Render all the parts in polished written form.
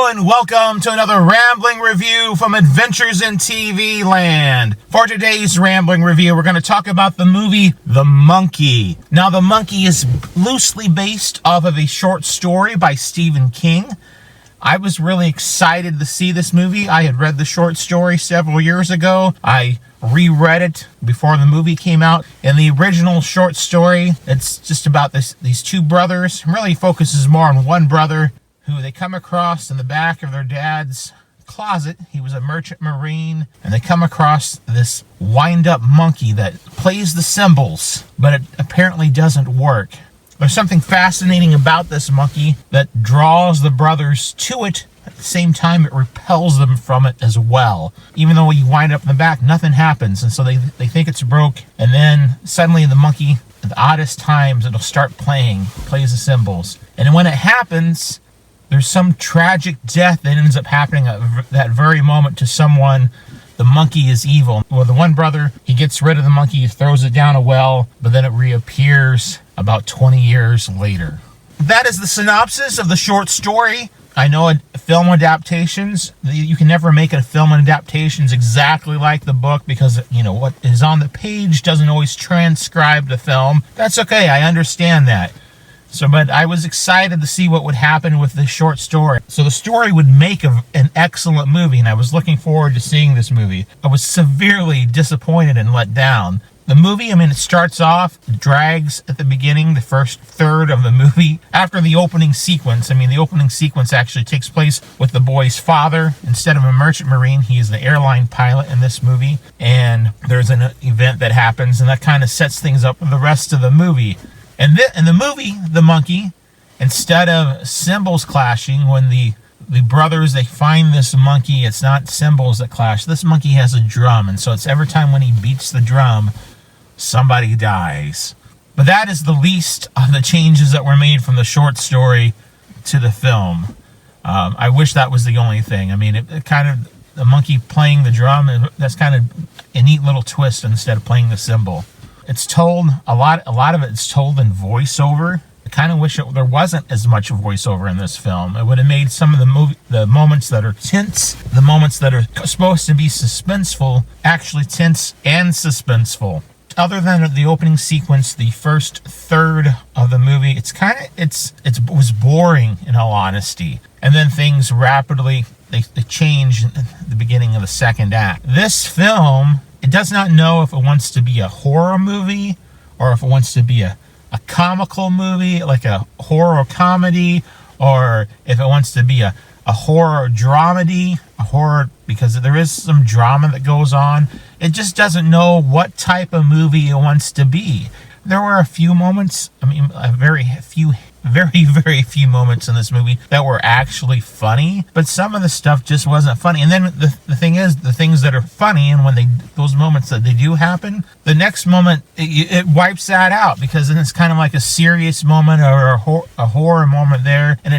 Hello and welcome to another Rambling review from Adventures in TV Land. For today's Rambling review, we're going to talk about the movie The Monkey. Now, The Monkey is loosely based off of a short story by Stephen King. I was really excited to see this movie. I had read the short story several years ago. I reread it before the movie came out. In the original short story, it's just about these two brothers. It really focuses more on one brother who they come across in the back of their dad's closet. He was a merchant marine, and they come across this wind-up monkey that plays the cymbals, but it apparently doesn't work. There's something fascinating about this monkey that draws the brothers to it. At the same time, it repels them from it as well. Even though you wind up in the back, nothing happens, and so they think it's broke, and then suddenly the monkey, at the oddest times, it'll start plays the cymbals. And when it happens, there's some tragic death that ends up happening at that very moment to someone. The monkey is evil. Well, the one brother, he gets rid of the monkey, he throws it down a well, but then it reappears about 20 years later. That is the synopsis of the short story. I know film adaptations, you can never make a film adaptations exactly like the book because, you know, what is on the page doesn't always transcribe the film. That's okay, I understand that. But I was excited to see what would happen with this short story. So the story would make an excellent movie, and I was looking forward to seeing this movie. I was severely disappointed and let down. The movie, it starts off, drags at the beginning, the first third of the movie. After the opening sequence, the opening sequence actually takes place with the boy's father. Instead of a merchant marine, he is the airline pilot in this movie. And there's an event that happens, and that kind of sets things up for the rest of the movie. And in the movie, The Monkey, instead of cymbals clashing, when the brothers, they find this monkey, it's not cymbals that clash. This monkey has a drum, and so it's every time when he beats the drum, somebody dies. But that is the least of the changes that were made from the short story to the film. I wish that was the only thing. It kind of, the monkey playing the drum, that's kind of a neat little twist instead of playing the cymbal. It's told, a lot of it's told in voiceover. I kind of wish there wasn't as much voiceover in this film. It would have made some of the moments that are tense, the moments that are supposed to be suspenseful, actually tense and suspenseful. Other than the opening sequence, the first third of the movie, it was boring in all honesty. And then things rapidly, they change at the beginning of the second act. This film, it does not know if it wants to be a horror movie or if it wants to be a comical movie, like a horror comedy, or if it wants to be a horror dramedy, because there is some drama that goes on. It just doesn't know what type of movie it wants to be. There were a few moments, very few moments in this movie that were actually funny, but some of the stuff just wasn't funny. And then the thing is, the things that are funny, and when those moments that they do happen, the next moment it wipes that out, because then it's kind of like a serious moment or a horror moment there, and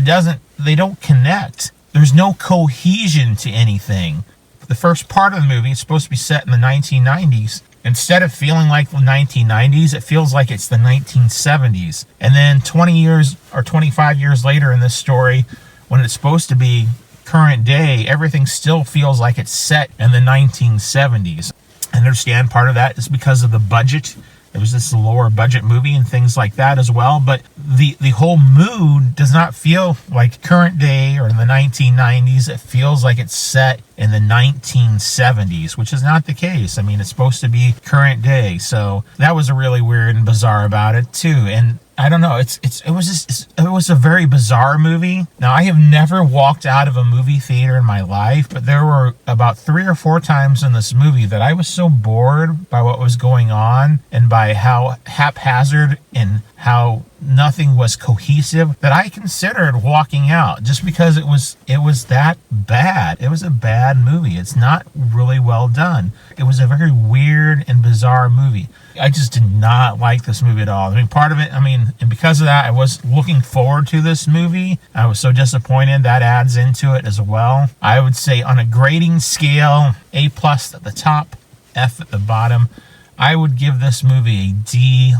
they don't connect. There's no cohesion to anything. The first part of the movie is supposed to be set in the 1990s. Instead of feeling like the 1990s, it feels like it's the 1970s. And then 20 years or 25 years later in this story, when it's supposed to be current day, everything still feels like it's set in the 1970s. I understand part of that is because of the budget. It was this lower budget movie and things like that as well. But the whole mood does not feel like current day or in the 1990s. It feels like it's set in the 1970s, which is not the case. It's supposed to be current day. So that was a really weird and bizarre about it too. And I don't know, it was a very bizarre movie. Now, I have never walked out of a movie theater in my life, but there were about 3 or 4 times in this movie that I was so bored by what was going on and by how haphazard and how nothing was cohesive that I considered walking out, just because it was that bad. It was a bad movie. It's not really well done. It was a very weird and bizarre movie. I just did not like this movie at all. Part of it, and because of that, I was looking forward to this movie. I was so disappointed. That adds into it as well. I would say on a grading scale, A+ at the top, F at the bottom, I would give this movie a D+.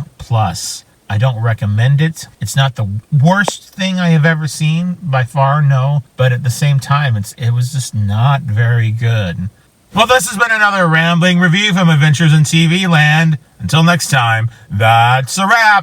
I don't recommend it. It's not the worst thing I have ever seen, by far, no. But at the same time, it was just not very good. Well, this has been another rambling review from Adventures in TV Land. Until next time, that's a wrap.